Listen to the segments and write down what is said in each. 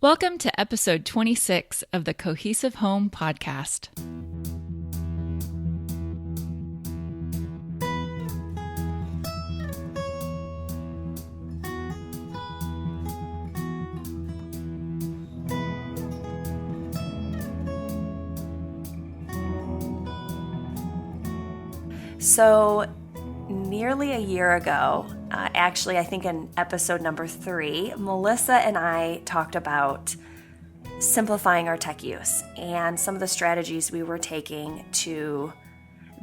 Welcome to episode 26 of the Cohesive Home Podcast. So nearly a year ago, actually I think in episode number 3, Melissa and I talked about simplifying our tech use and some of the strategies we were taking to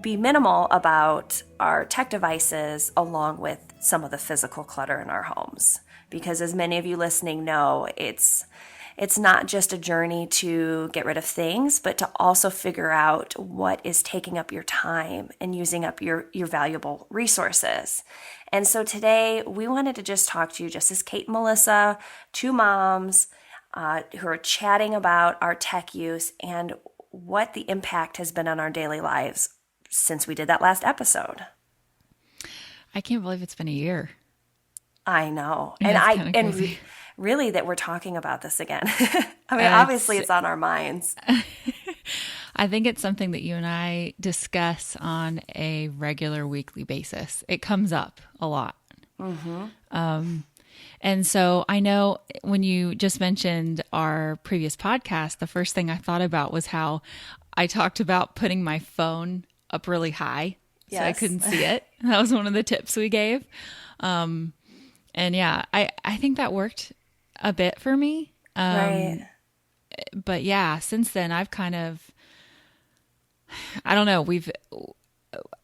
be minimal about our tech devices along with some of the physical clutter in our homes. Because as many of you listening know, it's not just a journey to get rid of things, but to also figure out what is taking up your time and using up your valuable resources. And so today we wanted to just talk to you, just as Kate and Melissa, two moms who are chatting about our tech use and what the impact has been on our daily lives since we did that last episode. I can't believe it's been a year. I know. Yeah, and really that we're talking about this again. I mean, obviously it's on our minds. I think it's something that you and I discuss on a regular weekly basis. It comes up a lot. Mm-hmm. And so I know when you just mentioned our previous podcast, the first thing I thought about was how I talked about putting my phone up really high so I couldn't see it. That was one of the tips we gave. And yeah, I think that worked a bit for me. Right. But yeah, since then I've kind of, I don't know,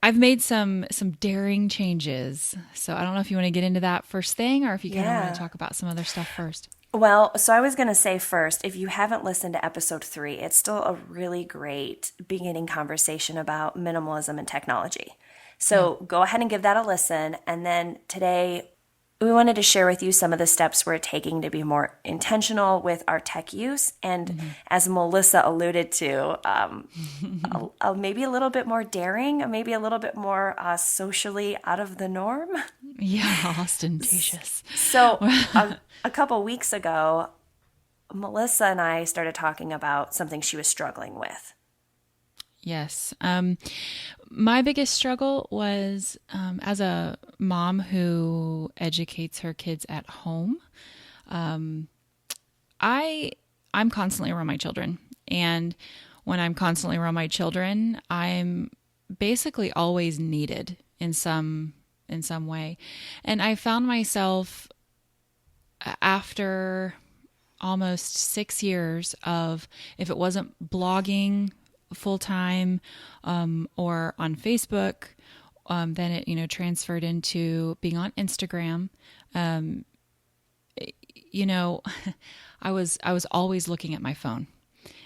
I've made some daring changes. So I don't know if you want to get into that first thing or if you kind of want to talk about some other stuff first. Well, so I was going to say first, if you haven't listened to episode 3, it's still a really great beginning conversation about minimalism and technology. So go ahead and give that a listen. And then today we wanted to share with you some of the steps we're taking to be more intentional with our tech use. And as Melissa alluded to, maybe a little bit more daring, maybe a little bit more socially out of the norm. Yeah, ostentatious. So a couple weeks ago, Melissa and I started talking about something she was struggling with. Yes. My biggest struggle was as a mom who educates her kids at home. I'm constantly around my children. And when I'm constantly around my children, I'm basically always needed in some way. And I found myself after almost 6 years of, if it wasn't blogging full-time or on Facebook, then it transferred into being on Instagram. I was always looking at my phone.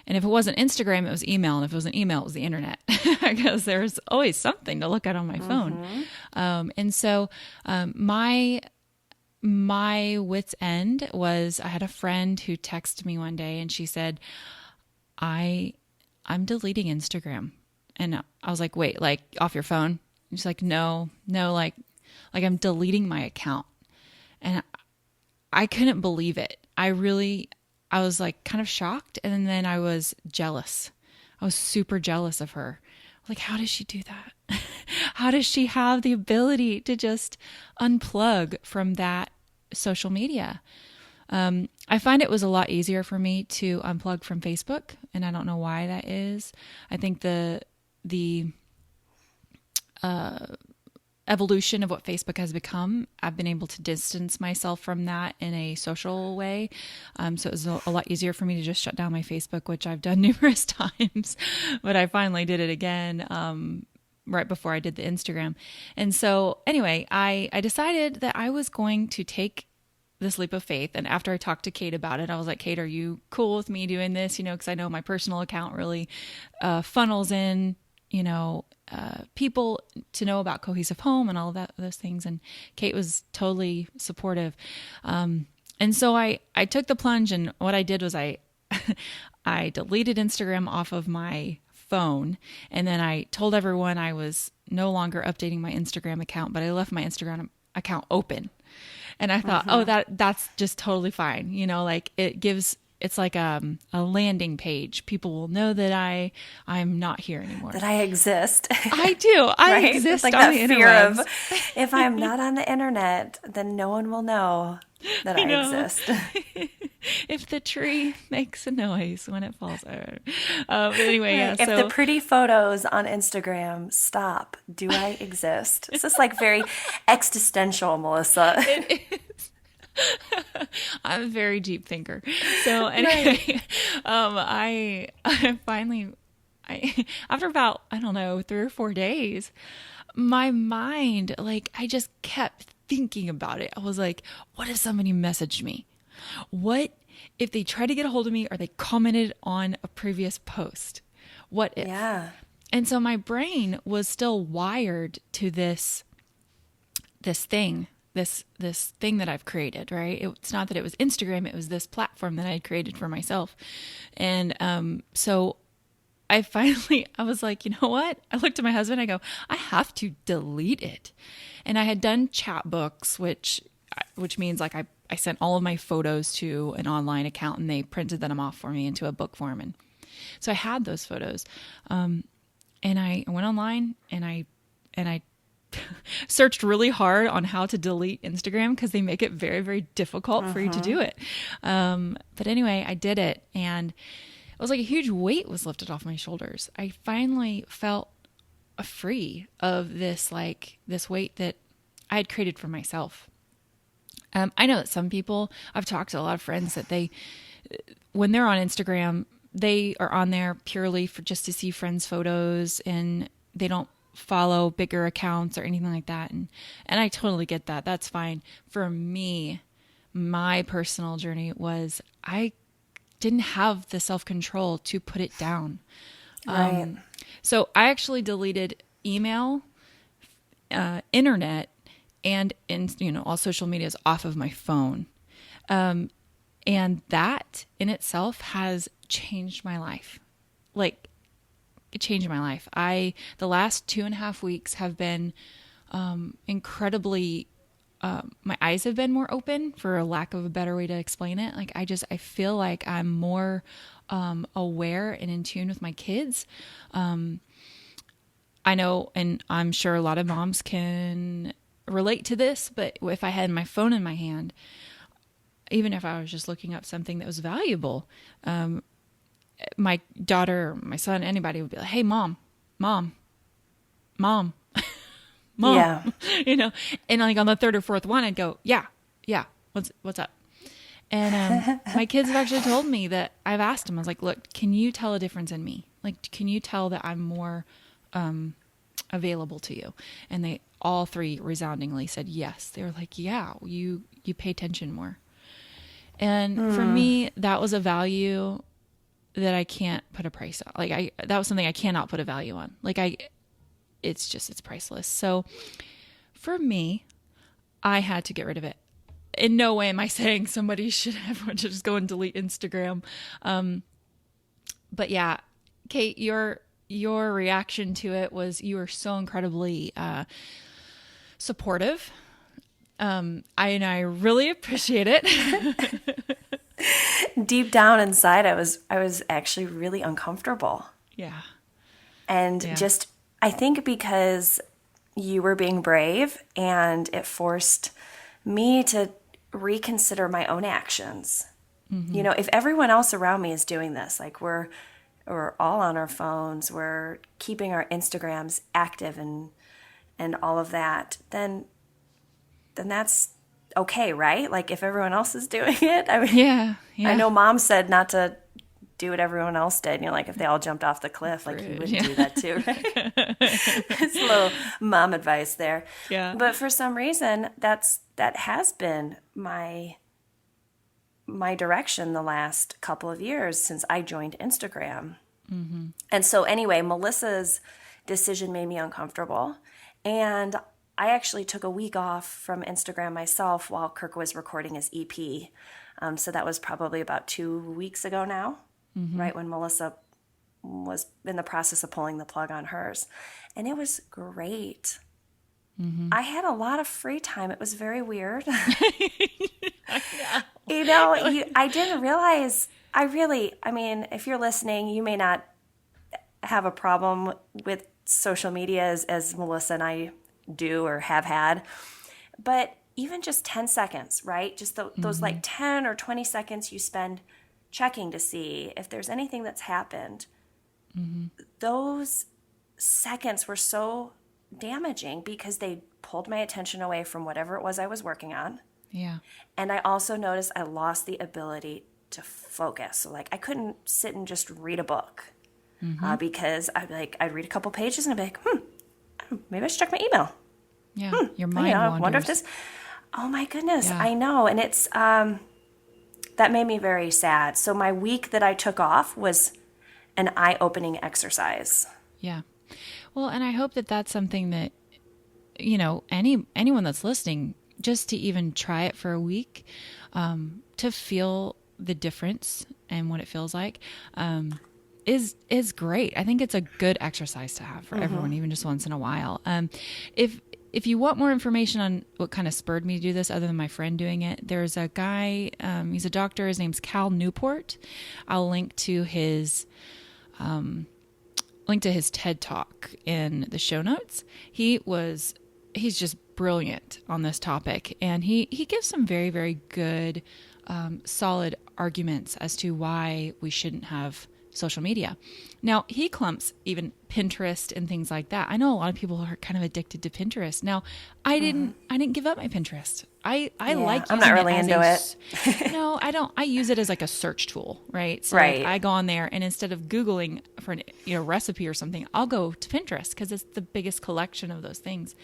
And if it wasn't Instagram, it was email. And if it wasn't email, it was the internet, because there was always something to look at on my phone. And so my wit's end was, I had a friend who texted me one day and she said, I'm deleting Instagram. And I was like, wait, like off your phone? And she's like, no, like I'm deleting my account. And I couldn't believe it. I was like kind of shocked. And then I was jealous. I was super jealous of her. Like, how does she do that? How does she have the ability to just unplug from that social media? I find it was a lot easier for me to unplug from Facebook, and I don't know why that is. I think the evolution of what Facebook has become, I've been able to distance myself from that in a social way. So it was a lot easier for me to just shut down my Facebook, which I've done numerous times, but I finally did it again right before I did the Instagram. And so anyway, I decided that I was going to take this leap of faith. And after I talked to Kate about it, I was like, Kate, are you cool with me doing this? Because I know my personal account really funnels in, people to know about Cohesive Home and all of those things. And Kate was totally supportive. And so I took the plunge, and what I did was I deleted Instagram off of my phone. And then I told everyone I was no longer updating my Instagram account, but I left my Instagram account open. And I thought, that's just totally fine. Like it gives it's like a landing page. People will know that I'm not here anymore. That I exist. I do. I right? exist It's like on that the fear interwebs. of, if I'm not on the internet, then no one will know that I exist. If the tree makes a noise when it falls over. But anyway, yeah. If So the pretty photos on Instagram stop, do I exist? This is like very existential, Melissa. it is. I'm a very deep thinker. So anyway, I finally, after about, I don't know, 3 or 4 days, my mind, like, I just kept thinking about it. I was like, what if somebody messaged me? What if they tried to get a hold of me or they commented on a previous post? What if? Yeah. And so my brain was still wired to this thing that I've created, right? It's not that it was Instagram, it was this platform that I had created for myself. And so I was like, you know what? I looked at my husband, I go, I have to delete it. And I had done chat books, which means like I sent all of my photos to an online account and they printed them off for me into a book form. And so I had those photos. And I went online and I searched really hard on how to delete Instagram because they make it very, very difficult for you to do it. But anyway, I did it, and it was like a huge weight was lifted off my shoulders. I finally felt free of this weight that I had created for myself. I know that some people, I've talked to a lot of friends that when they're on Instagram, they are on there purely for just to see friends' photos, and they don't follow bigger accounts or anything like that. And I totally get that. That's fine. For me, my personal journey was I didn't have the self-control to put it down. Right. So I actually deleted email, internet, and all social medias off of my phone. And that in itself has changed my life. Like, it changed my life. The last 2.5 weeks have been incredibly, my eyes have been more open, for a lack of a better way to explain it. Like, I feel like I'm more aware and in tune with my kids. I know, and I'm sure a lot of moms can relate to this, but if I had my phone in my hand, even if I was just looking up something that was valuable, my daughter, my son, anybody would be like, hey, mom, Yeah. And like on the third or fourth one, I'd go, yeah. What's up? And my kids have actually told me that I've asked them, I was like, look, can you tell a difference in me? Like, can you tell that I'm more available to you? And they all three resoundingly said yes. They were like, yeah, you pay attention more. And for me, that was a value that I can't put a price on. Like, that was something I cannot put a value on. Like, it's priceless. So for me, I had to get rid of it. In no way am I saying everyone should just go and delete Instagram. But yeah, Kate, your reaction to it was, you were so incredibly supportive. I really appreciate it. Deep down inside, I was actually really uncomfortable. Yeah. And just, I think because you were being brave, and it forced me to reconsider my own actions. Mm-hmm. If everyone else around me is doing this, like we're all on our phones, we're keeping our Instagrams active and all of that, then that's okay, right? Like, if everyone else is doing it, I mean, yeah. I know Mom said not to do what everyone else did. Like, if they all jumped off the cliff, like, you wouldn't do that too, right? It's a little mom advice there. Yeah. But for some reason, that has been my direction the last couple of years since I joined Instagram. Mm-hmm. And so anyway, Melissa's decision made me uncomfortable. And I actually took a week off from Instagram myself while Kirk was recording his EP. So that was probably about 2 weeks ago now, right when Melissa was in the process of pulling the plug on hers. And it was great. Mm-hmm. I had a lot of free time. It was very weird. I didn't realize I mean, if you're listening, you may not have a problem with social media as Melissa and I do or have had, but even just 10 seconds, right? Just those like 10 or 20 seconds you spend checking to see if there's anything that's happened. Those seconds were so damaging because they pulled my attention away from whatever it was I was working on. Yeah. And I also noticed I lost the ability to focus. So like I couldn't sit and just read a book because I'd read a couple pages and I'd be like, maybe I should check my email. Yeah. Your mind wanders. I wonder if this, oh my goodness, Yeah. I know. And it's, that made me very sad. So my week that I took off was an eye-opening exercise. Yeah. Well, and I hope that that's something that, you know, anyone that's listening, just to even try it for a week, to feel the difference and what it feels like, is great. I think it's a good exercise to have for everyone, even just once in a while. If you want more information on what kind of spurred me to do this, other than my friend doing it, there's a guy, he's a doctor, his name's Cal Newport. I'll link to his TED Talk in the show notes. He's just brilliant on this topic, and he gives some very, very good, solid arguments as to why we shouldn't have social media. Now, he clumps even Pinterest and things like that. I know a lot of people are kind of addicted to Pinterest. Now, I didn't give up my Pinterest. I like using I'm not really it into it. No, I don't. I use it as like a search tool, right? So Right. like I go on there, and instead of Googling for a recipe or something, I'll go to Pinterest because it's the biggest collection of those things.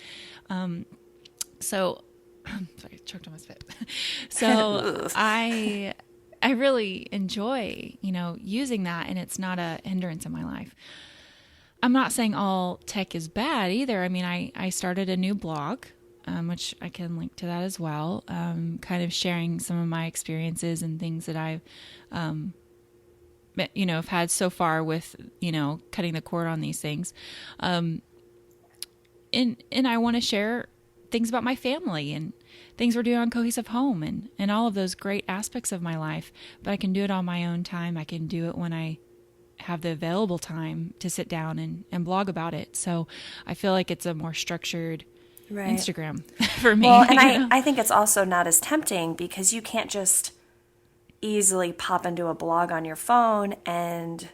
So, sorry, I choked on my spit. So I really enjoy, using that, and it's not a hindrance in my life. I'm not saying all tech is bad either. I mean, I started a new blog, which I can link to that as well, kind of sharing some of my experiences and things that I've, have had so far with, cutting the cord on these things. And I want to share things about my family and things we're doing on Cohesive Home and all of those great aspects of my life. But I can do it on my own time. I can do it when I have the available time to sit down and blog about it. So I feel like it's a more structured Instagram for me. Well, and I think it's also not as tempting because you can't just easily pop into a blog on your phone and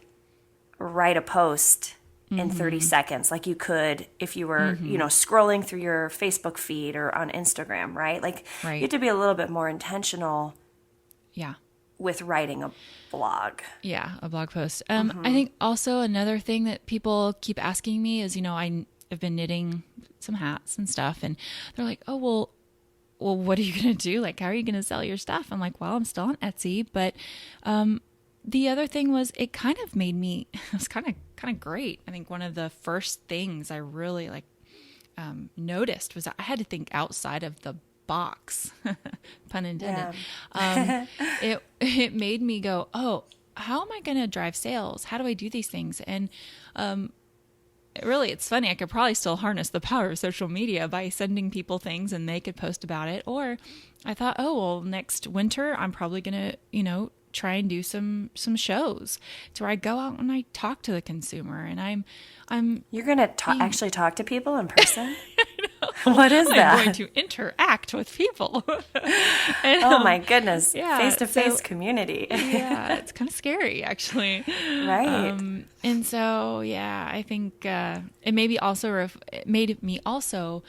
write a post in 30 seconds like you could if you were, scrolling through your Facebook feed or on Instagram, right? Like you have to be a little bit more intentional with writing a blog. Yeah, a blog post. I think also another thing that people keep asking me is, I've been knitting some hats and stuff, and they're like, oh, well, what are you going to do? Like, how are you going to sell your stuff? I'm like, well, I'm still on Etsy, but the other thing was it kind of made me, it was kind of great. I think one of the first things I really noticed was that I had to think outside of the box, pun intended. Yeah. It made me go, oh, how am I going to drive sales? How do I do these things? And really, it's funny. I could probably still harness the power of social media by sending people things and they could post about it. Or I thought, oh, well, next winter, I'm probably going to, try and do some shows to where I go out and I talk to the consumer, and I'm You're going to actually talk to people in person? What is that? I'm going to interact with people. And, oh my goodness. Yeah, face-to-face community. Yeah, it's kind of scary actually. Right. And so, yeah, I think it made me also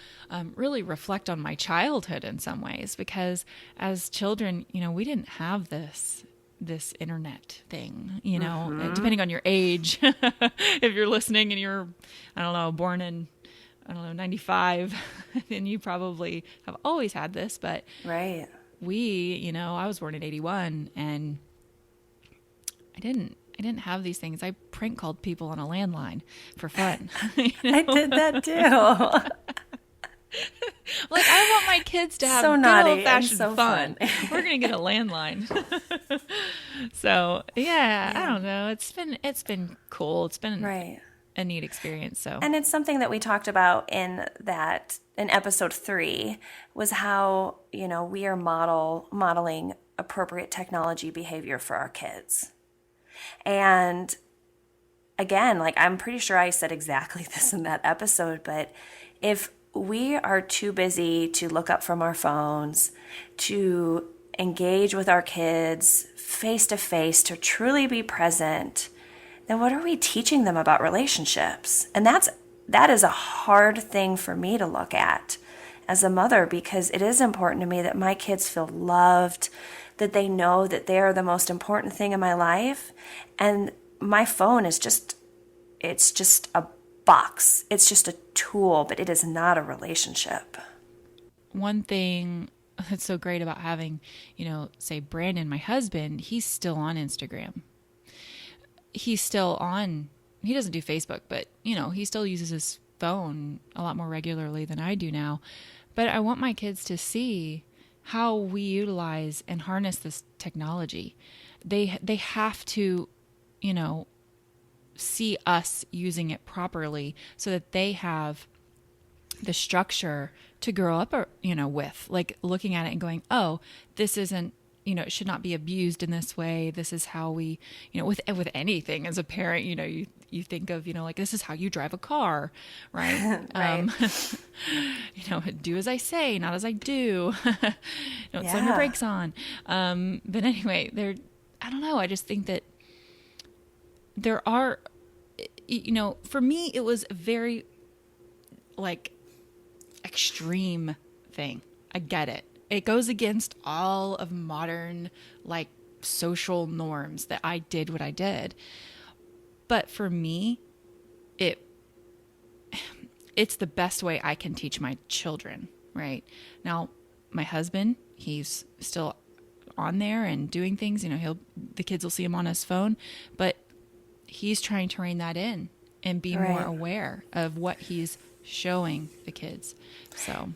really reflect on my childhood in some ways, because as children, we didn't have this internet thing, depending on your age. If you're listening and you're, I don't know, born in, 95, then you probably have always had this. But right. I was born in 81, and I didn't have these things. I prank called people on a landline for fun. I did that too. Like, I want my kids to have so good naughty old-fashioned so fun. We're gonna get a landline. So yeah, I don't know. It's been cool. It's been a neat experience. So, and it's something that we talked about in episode 3 was how we are modeling appropriate technology behavior for our kids. And again, like I'm pretty sure I said exactly this in that episode, but if we are too busy to look up from our phones, to engage with our kids face to face, to truly be present, then what are we teaching them about relationships? And that is a hard thing for me to look at as a mother, because it is important to me that my kids feel loved, that they know that they are the most important thing in my life. And my phone is it's just a box. It's just a tool, but it is not a relationship. One thing that's so great about having, say Brandon, my husband, he's still on Instagram. He's still on, he doesn't do Facebook, but, he still uses his phone a lot more regularly than I do now. But I want my kids to see how we utilize and harness this technology. They have to, see us using it properly so that they have the structure to grow up, with, like looking at it and going, oh, this isn't, it should not be abused in this way. This is how we, with anything as a parent, you think of, like, this is how you drive a car, right? Right. Do as I say, not as I do. Don't slam your brakes on. But anyway, I don't know. I just think that there are, for me, it was a very like extreme thing. I get it. It goes against all of modern like social norms that I did what I did. But for me, it's the best way I can teach my children, right? Now, my husband, he's still on there and doing things, the kids will see him on his phone, but he's trying to rein that in and be more aware of what he's showing the kids. So,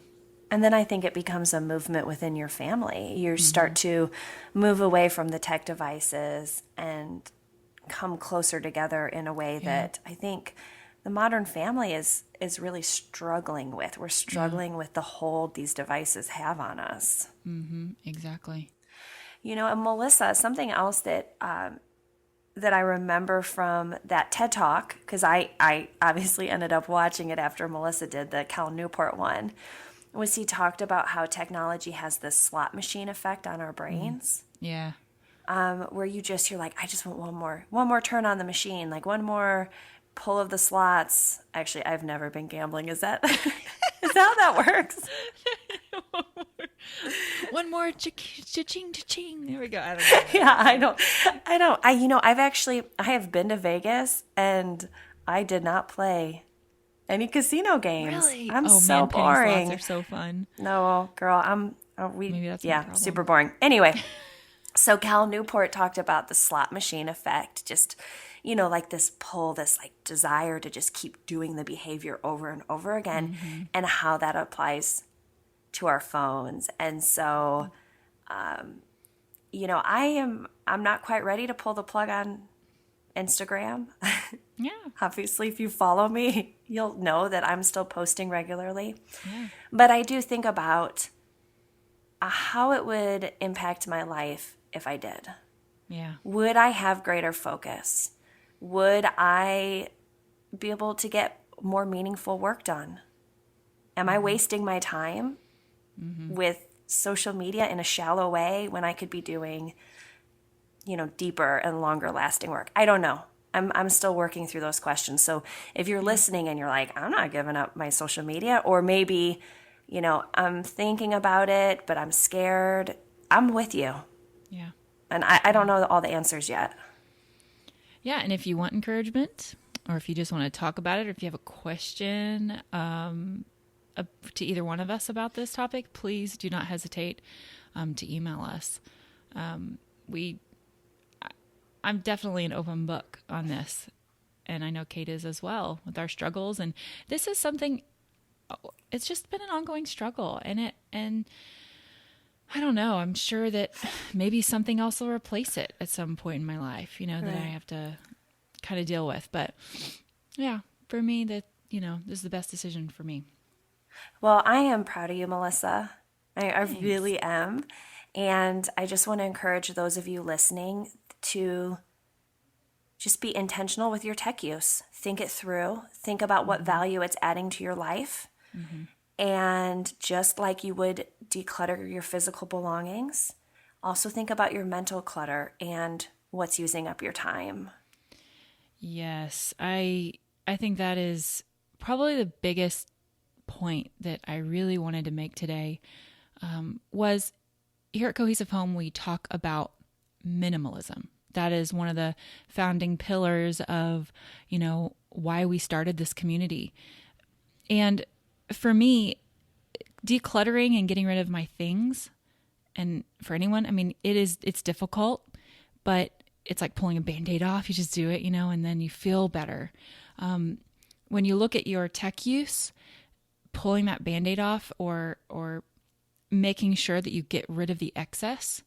and then I think it becomes a movement within your family. You start to move away from the tech devices and come closer together in a way that I think the modern family is really struggling with. We're struggling with the hold these devices have on us. Mm-hmm, exactly. And Melissa, something else that I remember from that TED Talk, because I obviously ended up watching it after Melissa did the Cal Newport one, was he talked about how technology has this slot machine effect on our brains. Yeah. Where you're like, I just want one more turn on the machine, like one more pull of the slots. Actually, I've never been gambling. Is that how that works? One more cha-ching, cha-ching. There we go. I don't know. Yeah, I don't. I have been to Vegas and I did not play any casino games. Really? I'm so penny boring. slots are so fun. No, girl, Maybe that's my problem. super boring. Anyway, so Cal Newport talked about the slot machine effect, just, like this pull, this like desire to just keep doing the behavior over and over again, and how that applies to our phones. And so, I'm not quite ready to pull the plug on Instagram. Yeah. Obviously, if you follow me, you'll know that I'm still posting regularly. Yeah. But I do think about how it would impact my life if I did. Yeah. Would I have greater focus? Would I be able to get more meaningful work done? Am I wasting my time with social media in a shallow way when I could be doing, deeper and longer lasting work? I don't know. I'm still working through those questions. So if you're listening and you're like, I'm not giving up my social media, or maybe, I'm thinking about it, but I'm scared, I'm with you. Yeah. And I don't know all the answers yet. Yeah. And if you want encouragement, or if you just want to talk about it, or if you have a question to either one of us about this topic, please do not hesitate to email us. I'm definitely an open book on this, and I know Kate is as well, with our struggles. And this is something, it's just been an ongoing struggle, and I don't know, I'm sure that maybe something else will replace it at some point in my life, that I have to kind of deal with. But yeah, for me, this is the best decision for me. Well, I am proud of you, Melissa. I really am. And I just want to encourage those of you listening to just be intentional with your tech use. Think it through. Think about what value it's adding to your life. And just like you would declutter your physical belongings, also think about your mental clutter and what's using up your time. Yes, I think that is probably the biggest point that I really wanted to make today. Was here at Cohesive Home, we talk about minimalism. That is one of the founding pillars of, why we started this community. And for me, decluttering and getting rid of my things, and for anyone, it's difficult, but it's like pulling a Band-Aid off. You just do it, and then you feel better. When you look at your tech use, pulling that Band-Aid off or making sure that you get rid of the excess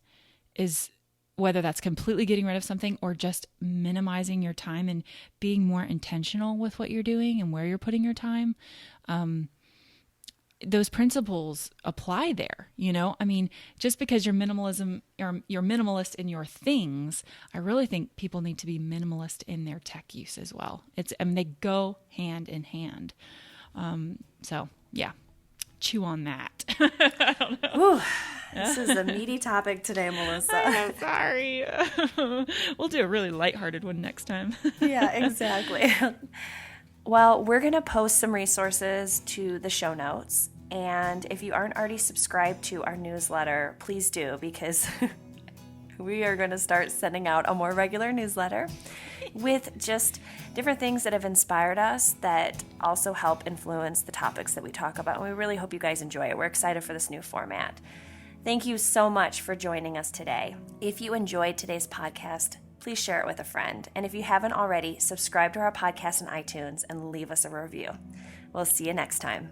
is, whether that's completely getting rid of something or just minimizing your time and being more intentional with what you're doing and where you're putting your time. Those principles apply there, just because you're minimalist in your things, I really think people need to be minimalist in their tech use as well. They go hand in hand. So yeah, chew on that. I don't know. Ooh, this is a meaty topic today, Melissa. I'm sorry. We'll do a really lighthearted one next time. Yeah, exactly. Well, we're going to post some resources to the show notes. And if you aren't already subscribed to our newsletter, please do, because we are going to start sending out a more regular newsletter with just different things that have inspired us that also help influence the topics that we talk about. And we really hope you guys enjoy it. We're excited for this new format. Thank you so much for joining us today. If you enjoyed today's podcast, please share it with a friend. And if you haven't already, subscribe to our podcast on iTunes and leave us a review. We'll see you next time.